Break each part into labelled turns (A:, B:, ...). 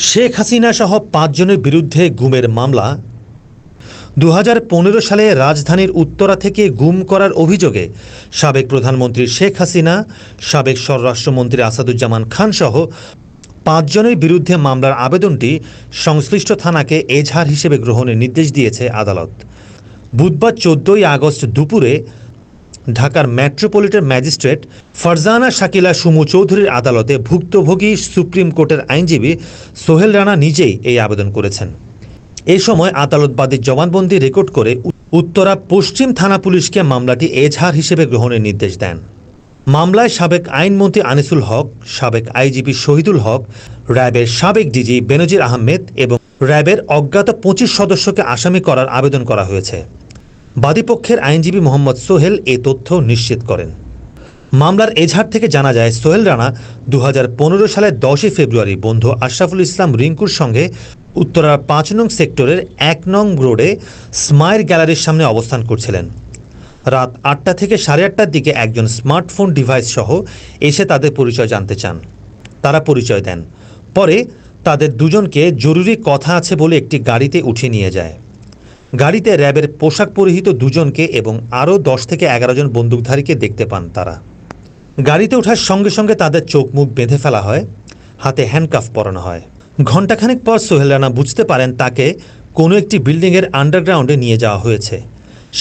A: শেখ হাসিনা সহ ৫ জনের বিরুদ্ধে গুমের মামলা। ২০১৫ সালে রাজধানীর উত্তরা থেকে গুম করার অভিযোগে সাবেক প্রধানমন্ত্রী শেখ হাসিনা, সাবেক স্বরাষ্ট্রমন্ত্রী আসাদুজ্জামান খান সহ ৫ জনের বিরুদ্ধে মামলার আবেদনটি সংশ্লিষ্ট থানাকে এজাহার হিসেবে গ্রহণের নির্দেশ দিয়েছে আদালত। বুধবার ১৪ই আগস্ট দুপুরে ঢাকার মেট্রোপলিটন ম্যাজিস্ট্রেট ফারজানা শাকিলা সুমু চৌধুরীর আদালতে ভুক্তভোগী সুপ্রিম কোর্টের আইনজীবী সোহেল রানা নিজেই এই আবেদন করেছেন। এ সময় আদালত বাদীর জবানবন্দি রেকর্ড করে উত্তরা পশ্চিম থানা পুলিশকে মামলাটি এজাহার হিসেবে গ্রহণের নির্দেশ দেন। মামলায় সাবেক আইনমন্ত্রী আনিসুল হক, সাবেক আইজিপি শহীদুল হক, র্যাবের সাবেক ডিজি বেনজির আহমেদ এবং র্যাবের অজ্ঞাত ২৫ সদস্যকে আসামি করার আবেদন করা হয়েছে। বাদীপক্ষের আইনজীবী মোহাম্মদ সোহেল এ তথ্য নিশ্চিত করেন। মামলার এজাহার থেকে জানা যায়, সোহেল রানা ২০১৫ সালের ১০ই ফেব্রুয়ারি বন্ধু আশরাফুল ইসলাম রিঙ্কুর সঙ্গে উত্তরার ৫ নং সেক্টরের ১ নং রোডে স্মাইল গ্যালারির সামনে অবস্থান করছিলেন। রাত ৮টা থেকে ৮:৩০টার দিকে একজন স্মার্টফোন ডিভাইস সহ এসে তাদের পরিচয় জানতে চান। তারা পরিচয় দেন। পরে তাদের দুজনকে জরুরি কথা আছে বলে একটি গাড়িতে উঠিয়ে নিয়ে যায়। গাড়িতে র্যাবের পোশাক পরিহিত দুজনকে এবং আরও ১০ থেকে ১১ জন বন্দুকধারীকে দেখতে পান তারা। গাড়িতে ওঠার সঙ্গে সঙ্গে তাদের চোখ মুখ বেঁধে ফেলা হয়, হাতে হ্যান্ডকাফ পরানো হয়। ঘণ্টাখানেক পর সোহেল রানা বুঝতে পারেন তাকে কোনো একটি বিল্ডিংয়ের আন্ডারগ্রাউন্ডে নিয়ে যাওয়া হয়েছে।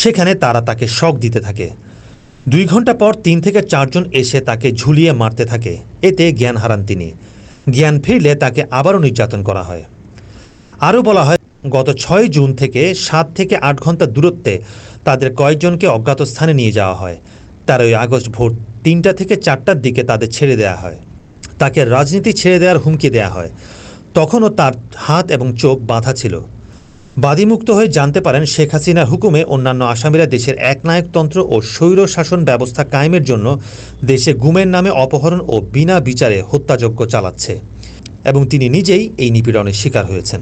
A: সেখানে তারা তাকে শক দিতে থাকে। ২ ঘন্টা পর ৩ থেকে ৪ জন এসে তাকে ঝুলিয়ে মারতে থাকে। এতে জ্ঞান হারান তিনি। জ্ঞান ফিরলে তাকে আবারও নির্যাতন করা হয়। আরও বলা হয়, গত ৬ জুন থেকে ৭ থেকে ৮ ঘন্টা দূরত্বে তাদের কয়েকজনকে অজ্ঞাত স্থানে নিয়ে যাওয়া হয়। ১৩ই আগস্ট ভোর ৩টা থেকে ৪টার দিকে তাদের ছেড়ে দেওয়া হয়। তাকে রাজনীতি ছেড়ে দেওয়ার হুমকি দেওয়া হয়। তখনও তার হাত এবং চোখ বাঁধা ছিল। বাদীমুক্ত হয়ে জানতে পারেন, শেখ হাসিনার হুকুমে অন্যান্য আসামিরা দেশের একনায়কতন্ত্র ও স্বৈর শাসন ব্যবস্থা কায়েমের জন্য দেশে গুমের নামে অপহরণ ও বিনা বিচারে হত্যাযজ্ঞ চালাচ্ছে এবং তিনি নিজেই এই নিপীড়নের শিকার হয়েছেন।